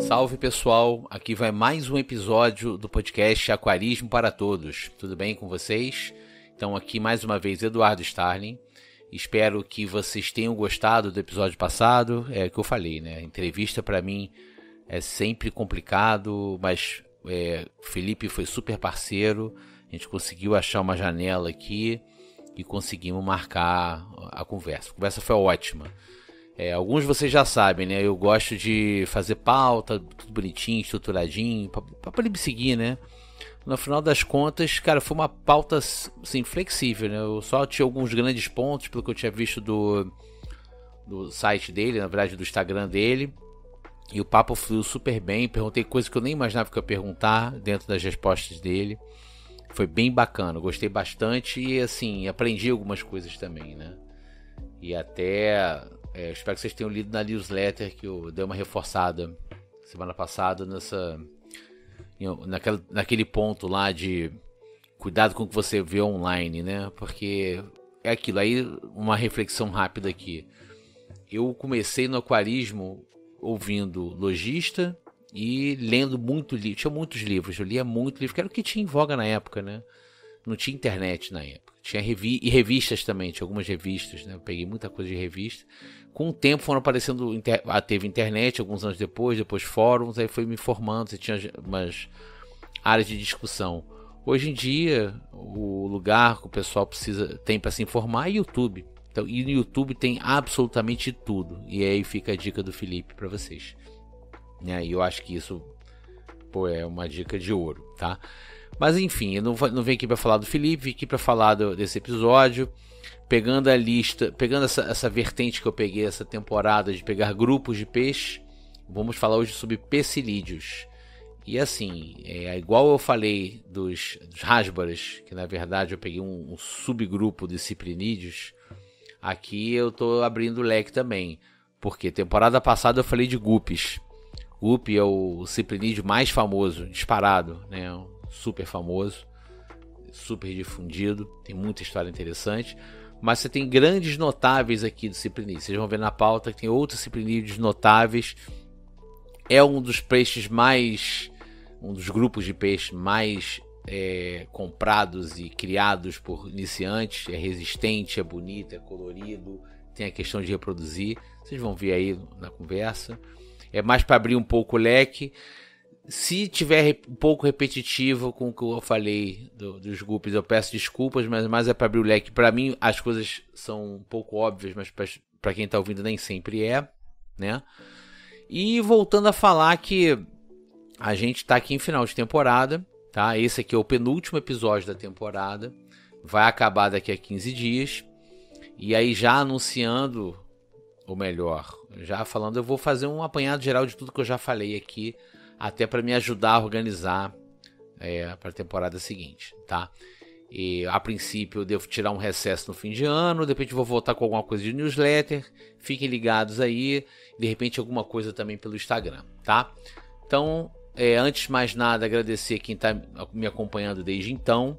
Salve pessoal, aqui vai mais um episódio do podcast Aquarismo para Todos. Tudo bem com vocês? Então aqui mais uma vez Eduardo Starling. Espero que vocês tenham gostado do episódio passado. É o que eu falei, né? A entrevista para mim é sempre complicado, mas o Felipe foi super parceiro. A gente conseguiu achar uma janela aqui e conseguimos marcar a conversa. A conversa foi ótima. Alguns de vocês já sabem, né? Eu gosto de fazer pauta, tudo bonitinho, estruturadinho, para poder me seguir, né? No final das contas, cara, foi uma pauta assim, flexível, né? Eu só tinha alguns grandes pontos, pelo que eu tinha visto do site dele, na verdade do Instagram dele. E o papo fluiu super bem, perguntei coisas que eu nem imaginava que eu ia perguntar dentro das respostas dele. Foi bem bacana, gostei bastante e assim, aprendi algumas coisas também, né? E até... espero que vocês tenham lido na newsletter que eu dei uma reforçada semana passada naquele ponto lá de cuidado com o que você vê online, né? Porque é aquilo, aí uma reflexão rápida aqui. Eu comecei no aquarismo ouvindo lojista e lendo muito livro. Tinha muitos livros, eu lia muito livro, que era o que tinha em voga na época, né? Não tinha internet na época. Tinha e revistas também, tinha algumas revistas, né? Eu peguei muita coisa de revista. Com o tempo foram aparecendo, teve internet alguns anos depois fóruns, aí foi me informando, você tinha umas áreas de discussão. Hoje em dia, o lugar que o pessoal tem para se informar é YouTube. Então, e no YouTube tem absolutamente tudo. E aí fica a dica do Felipe para vocês. E eu acho que isso é uma dica de ouro, tá? Mas enfim, eu não venho aqui para falar do Felipe, vim aqui para falar desse episódio, pegando a lista, pegando essa vertente que eu peguei essa temporada de pegar grupos de peixe. Vamos falar hoje sobre pecilídeos. E assim, igual eu falei dos rasbaras, que na verdade eu peguei um subgrupo de ciprinídeos, aqui eu tô abrindo o leque também, porque temporada passada eu falei de guppies. Guppy é o ciprinídeo mais famoso, disparado, né? Super famoso, super difundido, tem muita história interessante, mas você tem grandes notáveis aqui do ciprinídeo. Vocês vão ver na pauta que tem outros ciprinídeos notáveis. É um dos grupos de peixes mais comprados e criados por iniciantes. É resistente, é bonito, é colorido, tem a questão de reproduzir. Vocês vão ver aí na conversa. É mais para abrir um pouco o leque. Se tiver um pouco repetitivo com o que eu falei dos guppies, eu peço desculpas, mas mais é para abrir o leque. Para mim, as coisas são um pouco óbvias, mas para quem está ouvindo nem sempre né? E voltando a falar que a gente está aqui em final de temporada, tá? Esse aqui é o penúltimo episódio da temporada. Vai acabar daqui a 15 dias. E aí já anunciando, ou melhor, já falando, eu vou fazer um apanhado geral de tudo que eu já falei aqui, até para me ajudar a organizar para a temporada seguinte, tá? E a princípio eu devo tirar um recesso no fim de ano, de repente vou voltar com alguma coisa de newsletter, fiquem ligados aí, de repente alguma coisa também pelo Instagram, tá? Então, antes de mais nada, agradecer quem está me acompanhando desde então.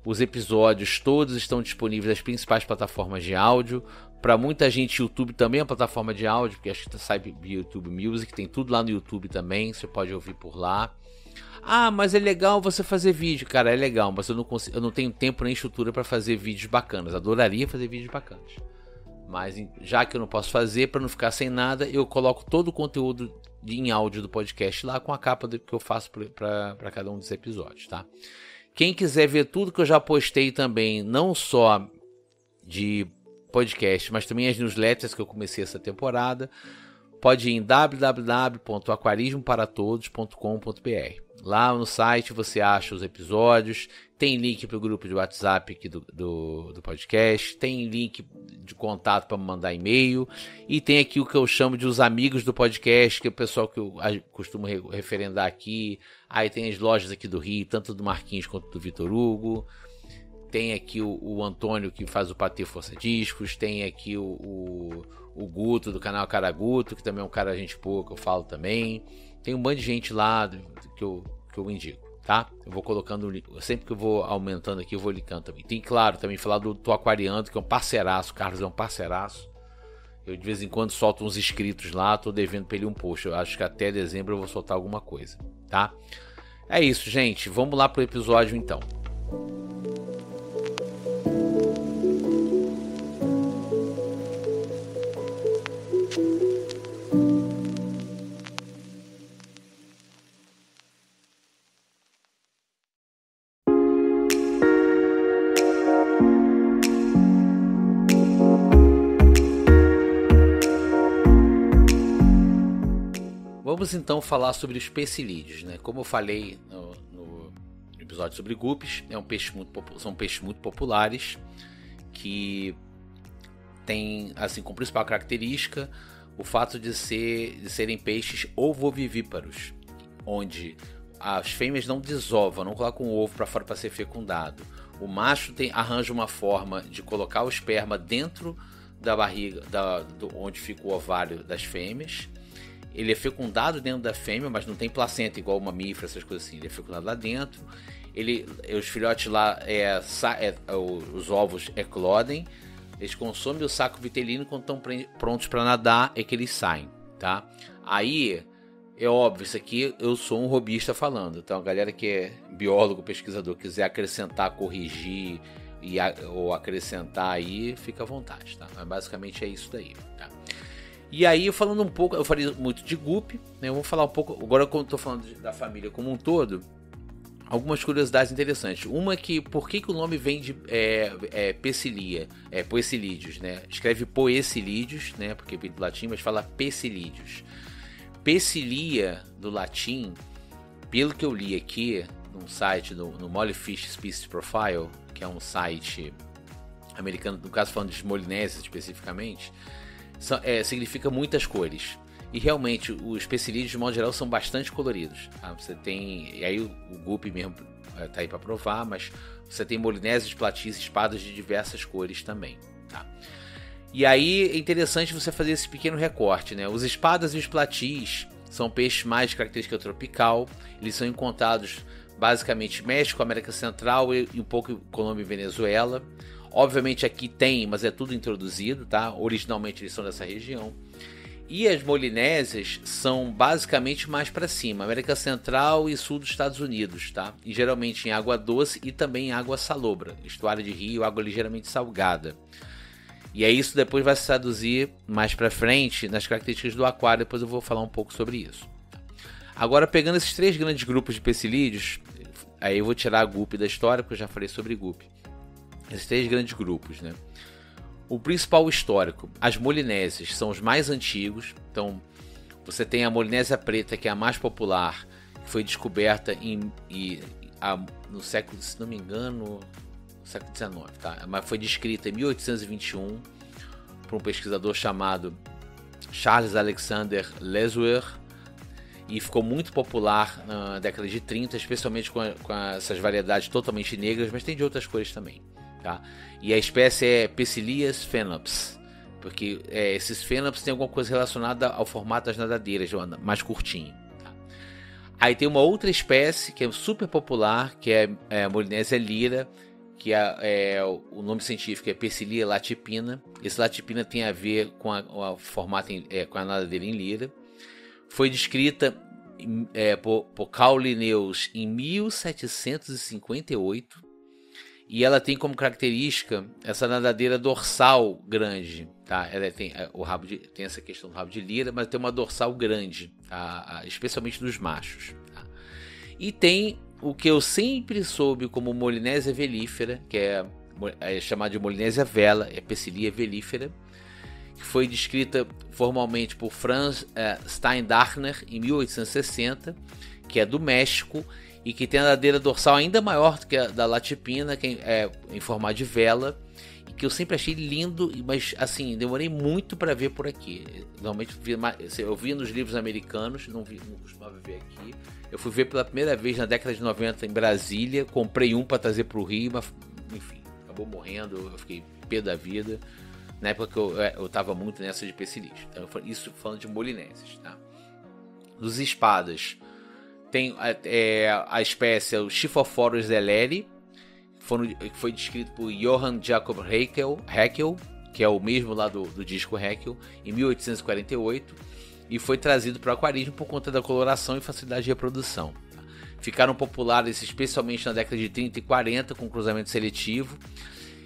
Os episódios todos estão disponíveis nas principais plataformas de áudio. Para muita gente, YouTube também é uma plataforma de áudio, porque acho que sai YouTube Music, tem tudo lá no YouTube também, você pode ouvir por lá. Ah, mas é legal você fazer vídeo. Cara, é legal, mas eu não tenho tempo nem estrutura para fazer vídeos bacanas. Adoraria fazer vídeos bacanas. Mas já que eu não posso fazer, para não ficar sem nada, eu coloco todo o conteúdo em áudio do podcast lá com a capa que eu faço para cada um dos episódios, tá? Quem quiser ver tudo que eu já postei também, não só de podcast, mas também as newsletters que eu comecei essa temporada, pode ir em www.aquarismoparatodos.com.br. Lá no site você acha os episódios, tem link para o grupo de WhatsApp aqui do podcast, tem link de contato para mandar e-mail, e tem aqui o que eu chamo de os amigos do podcast, que é o pessoal que eu costumo referendar aqui. Aí tem as lojas aqui do Rio, tanto do Marquinhos quanto do Vitor Hugo. Tem aqui o Antônio, que faz o Patê Força Discos. Tem aqui o Guto, do canal Caraguto, que também é um cara gente boa, que eu falo também. Tem um bando de gente lá que eu indico, tá? Eu vou colocando, sempre que eu vou aumentando aqui, eu vou linkando também. Tem, claro, também falar do Tô Aquariando, que é um parceiraço. O Carlos é um parceiraço. Eu de vez em quando solto uns inscritos lá, tô devendo pra ele um post. Eu acho que até dezembro eu vou soltar alguma coisa, tá? É isso, gente. Vamos lá pro episódio então. Vamos então falar sobre os pecilídeos, né? Como eu falei no episódio sobre guppies, são peixes muito populares que têm, assim, como principal característica o fato de serem peixes ovovivíparos, onde as fêmeas não desovam, não colocam o ovo para fora para ser fecundado. O macho arranja uma forma de colocar o esperma dentro da barriga, onde fica o ovário das fêmeas. Ele é fecundado dentro da fêmea, mas não tem placenta igual o mamífero, essas coisas assim. Ele é fecundado lá dentro. Os filhotes lá, os ovos eclodem. Eles consomem o saco vitelino quando estão prontos para nadar, é que eles saem, tá? Aí, é óbvio, isso aqui eu sou um robista falando. Então, a galera que é biólogo, pesquisador, quiser acrescentar, corrigir ou acrescentar aí, fica à vontade, tá? Mas basicamente é isso daí, tá? E aí, falando um pouco, eu falei muito de guppy, né? Eu vou falar um pouco, agora quando estou falando da família como um todo, algumas curiosidades interessantes. Uma é que, por que o nome vem de poecilídeos, né? Escreve poecilídeos, né? Porque vem do latim, mas fala pecilídeos. Pecilia, do latim, pelo que eu li aqui, num site, no Mollyfish Species Profile, que é um site americano, no caso falando de Molinésia especificamente, significa muitas cores. E realmente os pecilídeos de modo geral são bastante coloridos, tá? Você tem, e aí o guppy mesmo tá aí para provar, mas você tem molinésias, platis, espadas de diversas cores também, tá? E aí é interessante você fazer esse pequeno recorte, né? Os espadas e os platis são peixes mais de característica tropical. Eles são encontrados basicamente México, América Central e um pouco Colômbia e Venezuela. Obviamente aqui tem, mas é tudo introduzido, tá? Originalmente eles são dessa região. E as molinésias são basicamente mais para cima, América Central e Sul dos Estados Unidos, tá? E geralmente em água doce e também em água salobra, estuário de rio, água ligeiramente salgada. E aí isso depois vai se traduzir mais para frente nas características do aquário, depois eu vou falar um pouco sobre isso. Agora, pegando esses três grandes grupos de pecilídeos, aí eu vou tirar a guppy da história, porque eu já falei sobre guppy. Esses três grandes grupos, né? O principal histórico, as molinésias são os mais antigos. Então, você tem a molinésia preta, que é a mais popular, que foi descoberta no século, se não me engano, no século XIX, tá? Mas foi descrita em 1821 por um pesquisador chamado Charles Alexander Lesueur e ficou muito popular na década de 30, especialmente com essas variedades totalmente negras, mas tem de outras cores também. Tá? E a espécie é Pecilias phenops, porque esses phenops têm alguma coisa relacionada ao formato das nadadeiras, mais curtinho. Tá? Aí tem uma outra espécie que é super popular, que é a Molinésia lyra, que o nome científico é Pecilia latipina. Esse latipina tem a ver com o formato com a nadadeira em lyra. Foi descrita por Carl Linnaeus em 1758. E ela tem como característica essa nadadeira dorsal grande, tá? Ela tem tem essa questão do rabo de lyra, mas tem uma dorsal grande, tá? Especialmente nos machos. Tá? E tem o que eu sempre soube como Molinésia velífera, que é chamada de Molinésia vela, é Pecilia velífera, que foi descrita formalmente por Franz Steindartner em 1860, que é do México, e que tem a nadadeira dorsal ainda maior do que a da latipina, que é em formato de vela, e que eu sempre achei lindo, mas assim, demorei muito para ver por aqui. Normalmente eu via nos livros americanos, não costumava ver aqui. Eu fui ver pela primeira vez na década de 90 em Brasília, comprei um para trazer para o Rio, mas enfim, acabou morrendo, eu fiquei pé da vida. Na época que eu tava muito nessa de pecilídeos. Então, isso falando de molinésias, tá? Dos espadas, tem a espécie, o Schifophorus elleri, que foi descrito por Johann Jakob Haeckel que é o mesmo lá do disco Haeckel, em 1848, e foi trazido para o aquarismo por conta da coloração e facilidade de reprodução. Ficaram populares especialmente na década de 30 e 40 com cruzamento seletivo,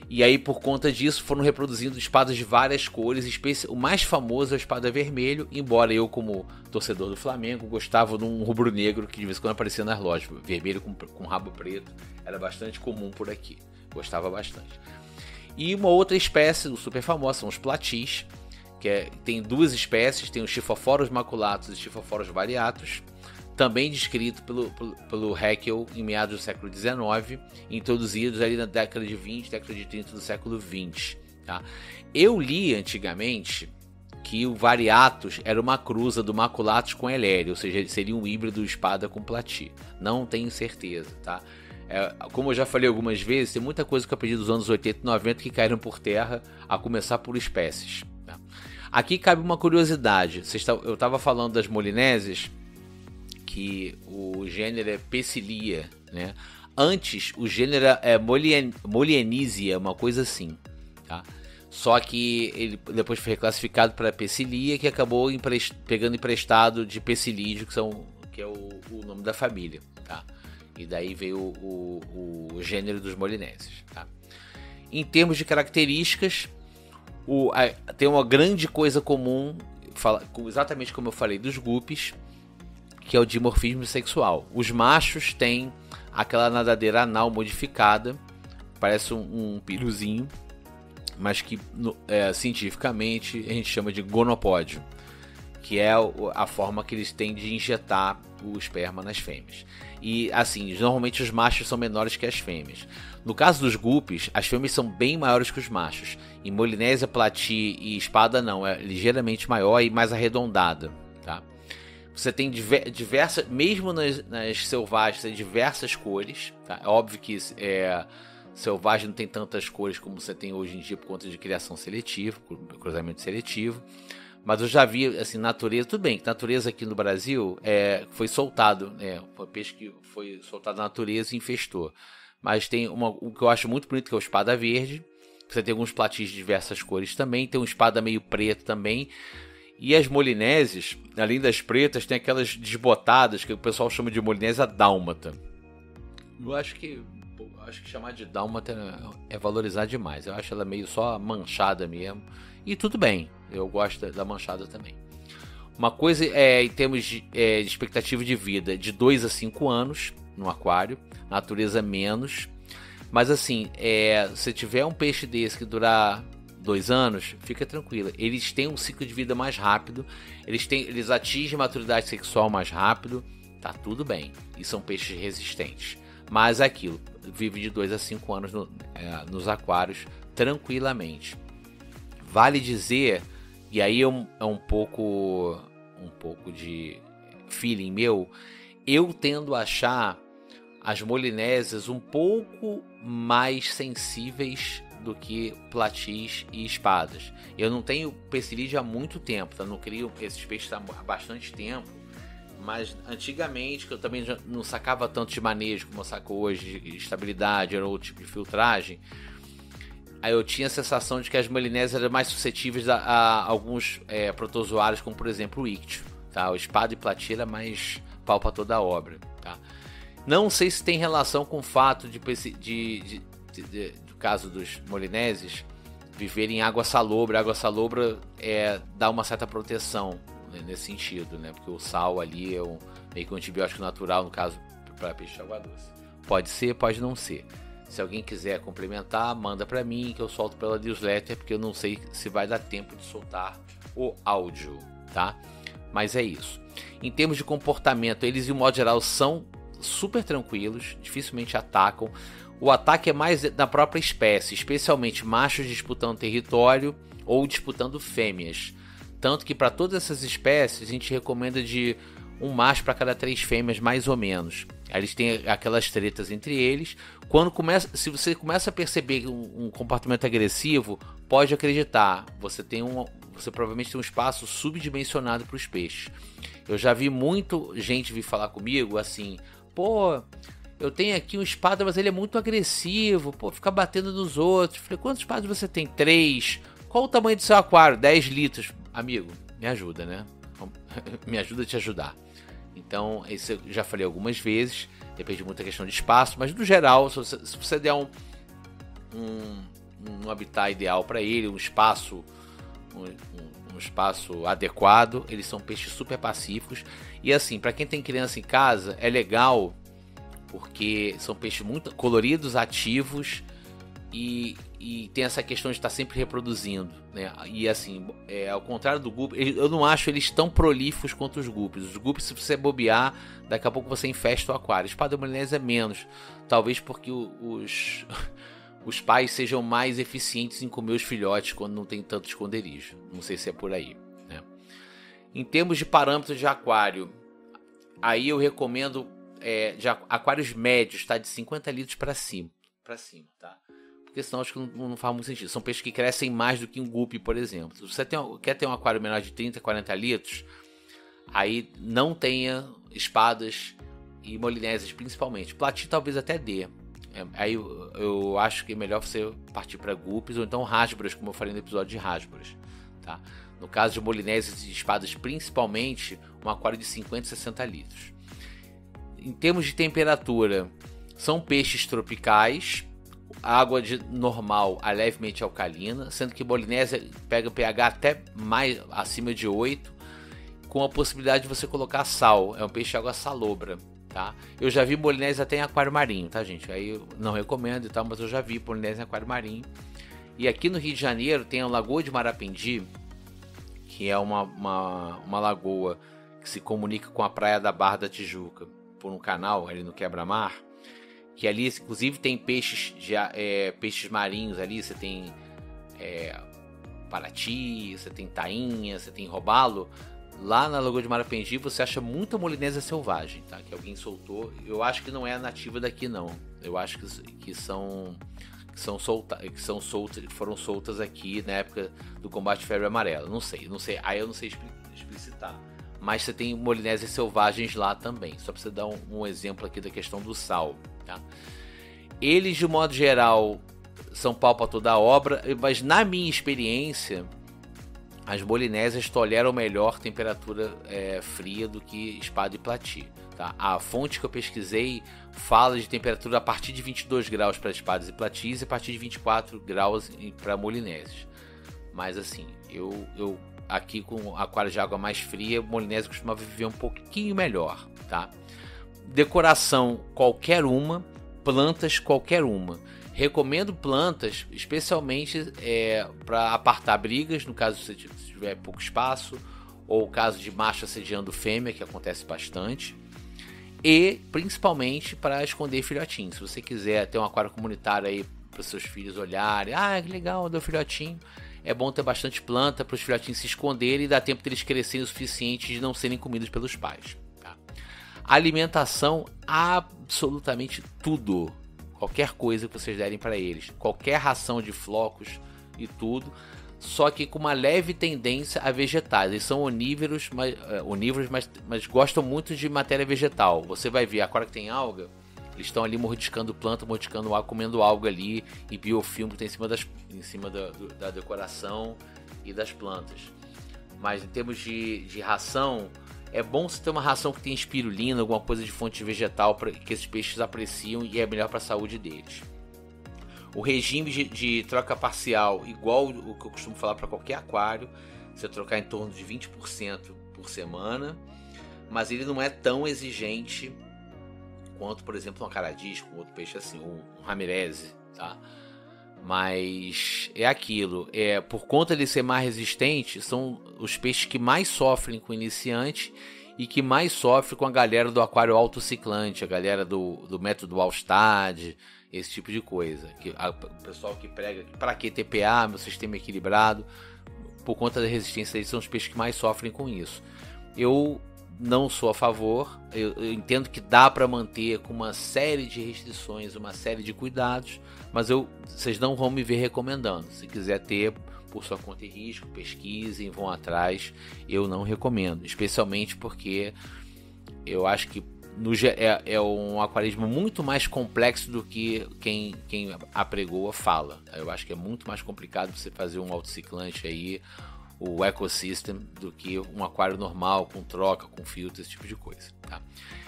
e aí por conta disso foram reproduzindo espadas de várias cores. O mais famoso é a espada vermelho, embora eu, como torcedor do Flamengo, gostava de um rubro-negro que de vez em quando aparecia nas lojas. Vermelho com rabo preto era bastante comum por aqui, gostava bastante. E uma outra espécie super famosa são os platis, tem duas espécies, tem os Stiphophorus maculatus e Stiphophorus variatus, também descrito pelo Haeckel em meados do século XIX, introduzidos ali na década de 20, década de 30 do século XX. Tá? Eu li antigamente que o variatus era uma cruza do maculatus com Ellery, ou seja, seria um híbrido espada com plati. Não tenho certeza, tá? Como eu já falei algumas vezes, tem muita coisa que eu aprendi dos anos 80 e 90 que caíram por terra, a começar por espécies. Tá? Aqui cabe uma curiosidade. Eu estava falando das molinésias, que o gênero é Pecilia, né? Antes o gênero é Molienisia, uma coisa assim, tá? Só que ele depois foi reclassificado para Pecilia, que acabou pegando emprestado de Pecilídeo, que é o nome da família, tá? E daí veio o gênero dos molinésios, tá? Em termos de características, tem uma grande coisa comum, exatamente como eu falei dos guppies, que é o dimorfismo sexual. Os machos têm aquela nadadeira anal modificada, parece um piruzinho, mas que cientificamente a gente chama de gonopódio, que é a forma que eles têm de injetar o esperma nas fêmeas. E assim, normalmente os machos são menores que as fêmeas. No caso dos guppies, as fêmeas são bem maiores que os machos. Em Molinésia, plati e espada não, é ligeiramente maior e mais arredondada, tá? Você tem diversas, mesmo nas selvagens, tem diversas cores. Tá? É óbvio que selvagem não tem tantas cores como você tem hoje em dia por conta de criação seletiva, cruzamento seletivo. Mas eu já vi, assim, natureza, tudo bem, que natureza aqui no Brasil foi soltado, foi peixe que foi soltado na natureza e infestou. Mas tem o que eu acho muito bonito, que é o espada verde. Você tem alguns platis de diversas cores também, tem um espada meio preto também. E as molinésias, além das pretas, tem aquelas desbotadas que o pessoal chama de molinésia dálmata. Eu acho que chamar de dálmata é valorizar demais. Eu acho ela meio só manchada mesmo. E tudo bem, eu gosto da manchada também. Uma coisa em termos de expectativa de vida, de 2 a 5 anos no aquário, natureza menos. Mas assim, se tiver um peixe desse que durar 2 anos, fica tranquila. Eles têm um ciclo de vida mais rápido, eles atingem maturidade sexual mais rápido, tá tudo bem. E são peixes resistentes. Mas é aquilo, vive de 2 a 5 anos nos aquários tranquilamente. Vale dizer, e aí é um pouco de feeling meu, eu tendo a achar as molinésias um pouco mais sensíveis do que platis e espadas. Eu não tenho Pecilídeo há muito tempo, tá? Não crio esses peixes há bastante tempo, mas antigamente, que eu também já não sacava tanto de manejo como eu saco hoje, de estabilidade, era outro tipo de filtragem, aí eu tinha a sensação de que as molinésias eram mais suscetíveis a alguns protozoários, como por exemplo o íctio, tá? O espada e plati era mais pau para toda a obra, tá? Não sei se tem relação com o fato do caso dos molinésios viverem em água salobra. A água salobra dá uma certa proteção, né, nesse sentido, né? Porque o sal ali é meio que um antibiótico natural, no caso, para peixe de água doce. Pode ser, pode não ser. Se alguém quiser complementar, manda para mim que eu solto pela newsletter, porque eu não sei se vai dar tempo de soltar o áudio, tá? Mas é isso. Em termos de comportamento, eles, de um modo geral, são super tranquilos, dificilmente atacam. O ataque é mais da própria espécie, especialmente machos disputando território ou disputando fêmeas. Tanto que para todas essas espécies a gente recomenda de um macho para cada 3 fêmeas, mais ou menos. Aí eles têm aquelas tretas entre eles. Se você começa a perceber um comportamento agressivo, pode acreditar, você provavelmente tem um espaço subdimensionado para os peixes. Eu já vi muito gente vir falar comigo assim: pô, eu tenho aqui um espada, mas ele é muito agressivo, pô, fica batendo nos outros. Falei, quantos espadas você tem? 3. Qual o tamanho do seu aquário? 10 litros. Amigo, me ajuda, né? Me ajuda a te ajudar. Então, isso eu já falei algumas vezes, depende muito da questão de espaço, mas no geral, se você der um habitat ideal para ele, um espaço adequado, eles são peixes super pacíficos. E assim, para quem tem criança em casa, é legal porque são peixes muito coloridos, ativos e tem essa questão de estar sempre reproduzindo, né? E assim, ao contrário do guppy, eu não acho eles tão prolíficos quanto os guppies. Os guppies, se você bobear, daqui a pouco você infesta o aquário. Espada molinense é menos, talvez porque os pais sejam mais eficientes em comer os filhotes quando não tem tanto esconderijo. Não sei se é por aí, né? Em termos de parâmetros de aquário, aí eu recomendo aquários médios, tá? De 50 litros para cima, tá? Porque senão acho que não faz muito sentido. São peixes que crescem mais do que um guppy, por exemplo. Se você quer ter um aquário menor de 30, 40 litros, aí não tenha espadas e molinésias principalmente. Plati talvez até dê. Aí eu acho que é melhor você partir para guppies ou então rasbras, como eu falei no episódio de rasbras, tá? No caso de molinésias e espadas principalmente, um aquário de 50, 60 litros. Em termos de temperatura, são peixes tropicais, água normal a levemente alcalina, sendo que molinésia pega pH até mais acima de 8, com a possibilidade de você colocar sal. É um peixe de água salobra, tá? Eu já vi molinésia até em aquário marinho, tá, gente? Aí eu não recomendo e tal, mas eu já vi molinésia em aquário marinho. E aqui no Rio de Janeiro tem a Lagoa de Marapendi, que é uma lagoa que se comunica com a praia da Barra da Tijuca por um canal ali no quebra-mar, que ali inclusive tem peixes marinhos ali. Você tem parati, você tem tainha, você tem robalo. Lá na Lagoa de Marapendi você acha muita molinésia selvagem, tá? Que alguém soltou. Eu acho que não é nativa daqui, não. Eu acho que foram soltas aqui na época do combate febre amarela. Não sei. Aí eu não sei explicitar. Mas você tem molinésias selvagens lá também. Só para você dar um exemplo aqui da questão do sal, tá? Eles, de modo geral, são pau para toda a obra, mas na minha experiência, as molinésias toleram melhor temperatura fria do que espada e plati, tá? A fonte que eu pesquisei fala de temperatura a partir de 22 graus para espadas e platis e a partir de 24 graus para molinésias. Mas assim, eu aqui com aquário de água mais fria, molinésia costuma viver um pouquinho melhor, tá? Decoração qualquer uma, plantas qualquer uma. Recomendo plantas, especialmente para apartar brigas, no caso se tiver pouco espaço, ou o caso de macho assediando fêmea, que acontece bastante, e principalmente para esconder filhotinhos. Se você quiser ter um aquário comunitário aí para seus filhos olharem, que legal, deu filhotinho. É bom ter bastante planta para os filhotinhos se esconderem e dar tempo de eles crescerem o suficiente de não serem comidos pelos pais, tá? Alimentação, absolutamente tudo. Qualquer coisa que vocês derem para eles. Qualquer ração de flocos e tudo. Só que com uma leve tendência a vegetais. Eles são onívoros, mas gostam muito de matéria vegetal. Você vai ver, agora que tem alga, eles estão ali mordiscando planta, mordiscando água, comendo alga ali e biofilme que tem em cima da decoração e das plantas. Mas em termos de ração, é bom você ter uma ração que tem espirulina, alguma coisa de fonte vegetal que esses peixes apreciam e é melhor para a saúde deles. O regime de troca parcial, igual o que eu costumo falar para qualquer aquário, você trocar em torno de 20% por semana, mas ele não é tão exigente quanto, por exemplo, um acaradisco, um outro peixe assim, um ramirez, tá? Mas é aquilo, por conta de ser mais resistente, são os peixes que mais sofrem com iniciante e que mais sofrem com a galera do aquário autociclante, a galera do método Alstad, esse tipo de coisa. O pessoal que prega, para que TPA, meu sistema equilibrado, por conta da resistência, eles são os peixes que mais sofrem com isso. Eu não sou a favor, eu entendo que dá para manter com uma série de restrições, uma série de cuidados, mas vocês não vão me ver recomendando. Se quiser ter por sua conta e risco, pesquisem, vão atrás, eu não recomendo, especialmente porque eu acho que é um aquarismo muito mais complexo do que quem apregoa fala. Eu acho que é muito mais complicado você fazer um autociclante aí, o ecosystem, do que um aquário normal, com troca, com filtro, esse tipo de coisa. Tá?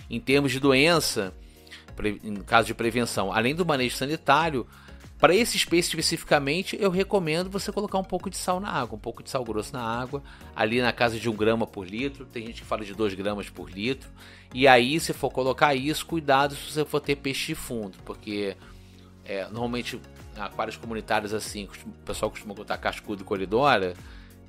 Em termos de doença, em caso de prevenção, além do manejo sanitário, para esse peixe especificamente, eu recomendo você colocar um pouco de sal na água, um pouco de sal grosso na água, ali na casa de 1 grama por litro. Tem gente que fala de 2 gramas por litro. E aí, se for colocar isso, cuidado se você for ter peixe de fundo, porque normalmente em aquários comunitários assim, o pessoal costuma botar cascudo e coridora,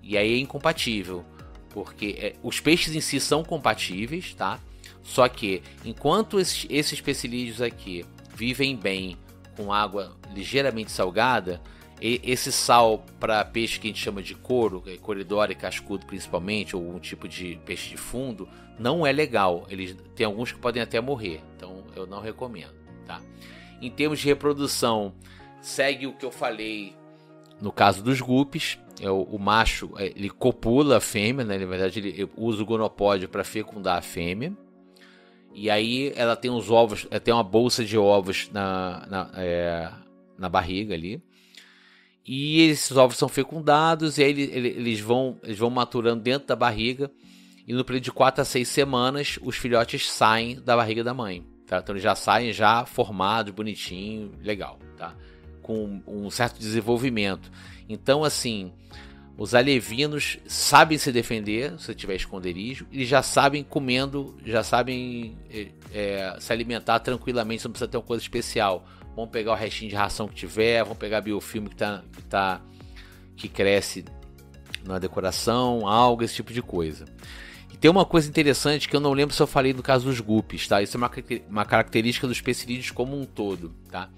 e aí é incompatível, porque os peixes em si são compatíveis, tá? Só que enquanto esses pecilídeos aqui vivem bem com água ligeiramente salgada, esse sal para peixe que a gente chama de couro, coridora e cascudo principalmente, ou um tipo de peixe de fundo, não é legal. Tem alguns que podem até morrer, então eu não recomendo, tá? Em termos de reprodução, segue o que eu falei no caso dos guppies. O macho ele copula a fêmea, né? Na verdade ele usa o gonopódio para fecundar a fêmea. E aí ela tem os ovos, tem uma bolsa de ovos na barriga ali. E esses ovos são fecundados e aí eles vão maturando dentro da barriga. E no período de 4 a 6 semanas, os filhotes saem da barriga da mãe. Tá? Então eles já saem já formados, bonitinho, legal. Tá? Com um certo desenvolvimento. Então assim, os alevinos sabem se defender se tiver esconderijo. Eles já sabem comendo, já sabem se alimentar tranquilamente, não precisa ter uma coisa especial. Vão pegar o restinho de ração que tiver, vão pegar biofilme que cresce na decoração, alga, esse tipo de coisa. E tem uma coisa interessante que eu não lembro se eu falei no caso dos guppies, tá? Isso é uma característica dos pecilídeos como um todo, tá?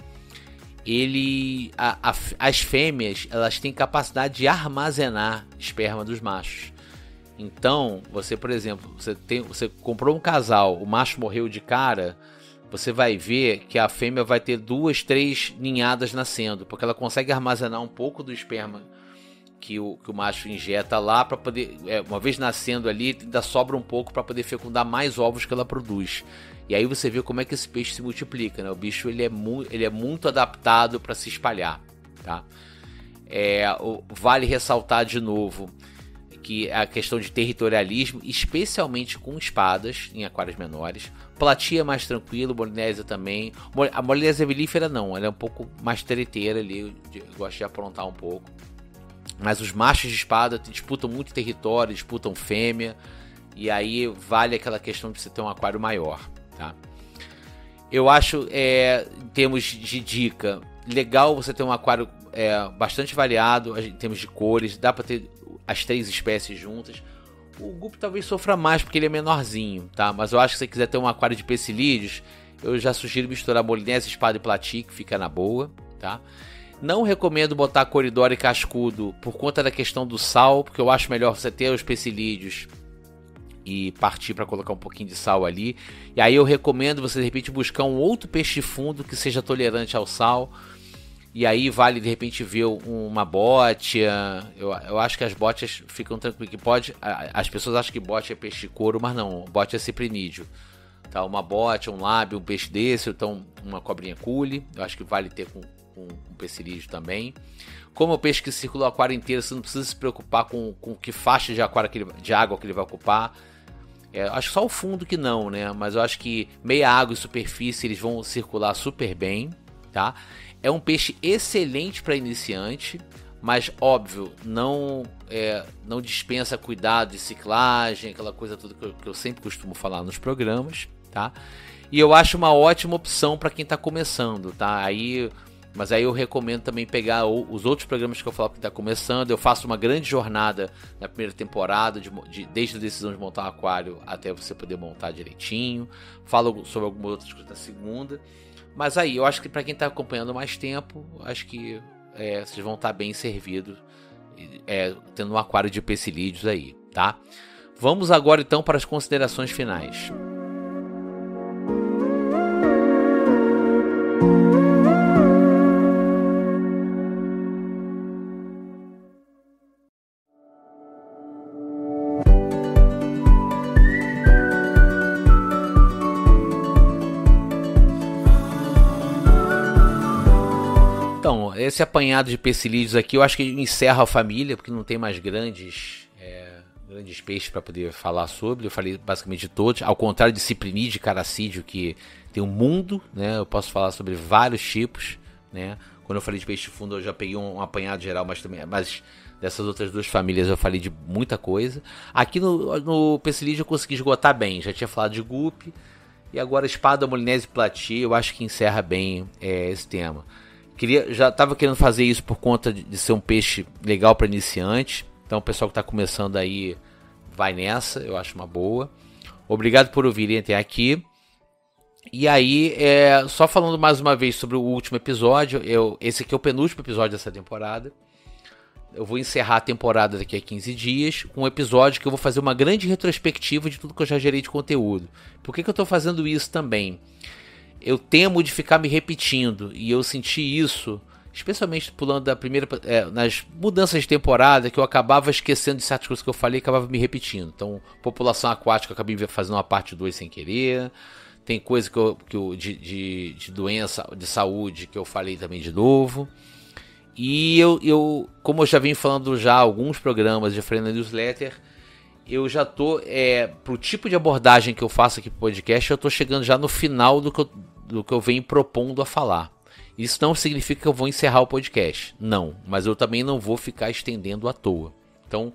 As fêmeas, elas têm capacidade de armazenar esperma dos machos. Então, você, por exemplo, você comprou um casal, o macho morreu de cara, você vai ver que a fêmea vai ter 2, 3 ninhadas nascendo, porque ela consegue armazenar um pouco do esperma que o macho injeta lá para poder, uma vez nascendo ali, ainda sobra um pouco para poder fecundar mais ovos que ela produz. E aí você vê como é que esse peixe se multiplica, né? O bicho ele é muito adaptado para se espalhar, tá? Vale ressaltar de novo que a questão de territorialismo, especialmente com espadas em aquários menores. Platia é mais tranquilo, Molinésia também. A Molinésia melífera não, ela é um pouco mais treteira ali, eu gosto de aprontar um pouco. Mas os machos de espada disputam muito território, disputam fêmea, e aí vale aquela questão de você ter um aquário maior, tá? Eu acho, em termos de dica, legal você ter um aquário bastante variado, em termos de cores, dá para ter as 3 espécies juntas. O guppy talvez sofra mais porque ele é menorzinho, tá? Mas eu acho que se você quiser ter um aquário de pecilídeos, eu já sugiro misturar Molinésia, espada e platia, que fica na boa, tá? Não recomendo botar coridora e cascudo por conta da questão do sal, porque eu acho melhor você ter os pecilídeos e partir para colocar um pouquinho de sal ali. E aí eu recomendo você de repente buscar um outro peixe fundo que seja tolerante ao sal. E aí vale de repente ver uma bótia. Eu acho que as bótias ficam tranquilas. As pessoas acham que bótia é peixe de couro, mas não. Bótia é ciprinídeo. Tá? Uma bótia, um lábio, um peixe desse, ou então uma cobrinha cule. Eu acho que vale ter com um pecilídeo também. Como é um peixe que circula o aquário inteiro, você não precisa se preocupar com que faixa de água que ele vai ocupar. Acho que só o fundo que não, né? Mas eu acho que meia água e superfície eles vão circular super bem, tá? É um peixe excelente para iniciante, mas óbvio, não dispensa cuidado de ciclagem, aquela coisa toda que eu sempre costumo falar nos programas, tá? E eu acho uma ótima opção para quem está começando, tá? Mas aí eu recomendo também pegar os outros programas que eu falo que está começando. Eu faço uma grande jornada na primeira temporada, desde a decisão de montar um aquário até você poder montar direitinho. Falo sobre algumas outras coisas na segunda. Mas aí, eu acho que para quem está acompanhando mais tempo, acho que vocês vão estar bem servidos tendo um aquário de pecilídeos aí, tá? Vamos agora então para as considerações finais. esse apanhado de pecilídeos aqui, eu acho que encerra a família, porque não tem mais grandes peixes para poder falar sobre. Eu falei basicamente de todos, ao contrário de ciprinídeo e caracídeo, que tem um mundo, né? Eu posso falar sobre vários tipos, né? Quando eu falei de peixe fundo, eu já peguei um apanhado geral, mas dessas outras duas famílias eu falei de muita coisa. Aqui no pecilídeo eu consegui esgotar bem, já tinha falado de gupe, e agora espada, molinese e plati, eu acho que encerra bem esse tema. Já estava querendo fazer isso por conta de ser um peixe legal para iniciante. Então o pessoal que está começando aí vai nessa, eu acho uma boa. Obrigado por ouvirem até aqui. E aí, só falando mais uma vez sobre o último episódio, esse aqui é o penúltimo episódio dessa temporada. Eu vou encerrar a temporada daqui a 15 dias com um episódio que eu vou fazer uma grande retrospectiva de tudo que eu já gerei de conteúdo. Por que eu estou fazendo isso também? Eu temo de ficar me repetindo, e eu senti isso, especialmente pulando da primeira, nas mudanças de temporada, que eu acabava esquecendo de certas coisas que eu falei e acabava me repetindo. Então, população aquática, eu acabei fazendo uma parte 2 sem querer. Tem coisa de doença, de saúde, que eu falei também de novo. E como eu já vim falando já alguns programas de Freio na Newsletter, eu já tô, pro tipo de abordagem que eu faço aqui pro podcast, eu tô chegando já no final do que eu venho propondo a falar. Isso não significa que eu vou encerrar o podcast, não, mas eu também não vou ficar estendendo à toa. Então,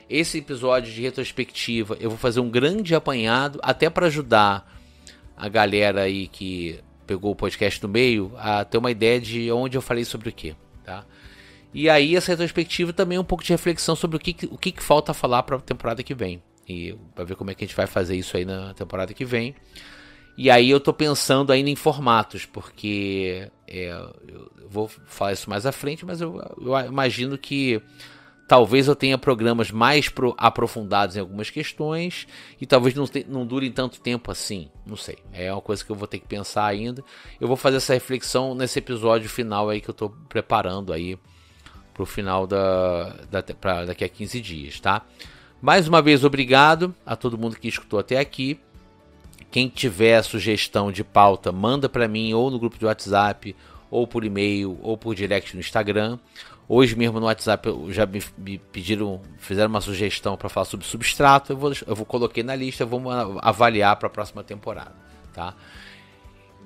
esse episódio de retrospectiva, eu vou fazer um grande apanhado, até para ajudar a galera aí que pegou o podcast no meio a ter uma ideia de onde eu falei sobre o que, tá? E aí essa retrospectiva também é um pouco de reflexão sobre o que falta falar para a temporada que vem. E para ver como é que a gente vai fazer isso aí na temporada que vem. E aí eu tô pensando ainda em formatos, porque eu vou falar isso mais à frente, mas eu imagino que talvez eu tenha programas mais aprofundados em algumas questões e talvez não durem tanto tempo assim, não sei. É uma coisa que eu vou ter que pensar ainda. Eu vou fazer essa reflexão nesse episódio final aí que eu tô preparando aí pro final pra daqui a 15 dias, tá? Mais uma vez, obrigado a todo mundo que escutou até aqui. Quem tiver sugestão de pauta, manda para mim ou no grupo de WhatsApp, ou por e-mail, ou por direct no Instagram. Hoje mesmo no WhatsApp já me pediram, fizeram uma sugestão para falar sobre substrato. Eu vou coloquei na lista, vamos avaliar para a próxima temporada, tá?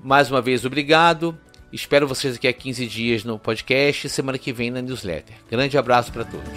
Mais uma vez, obrigado. Espero vocês aqui a 15 dias no podcast e semana que vem na newsletter. Grande abraço para todos.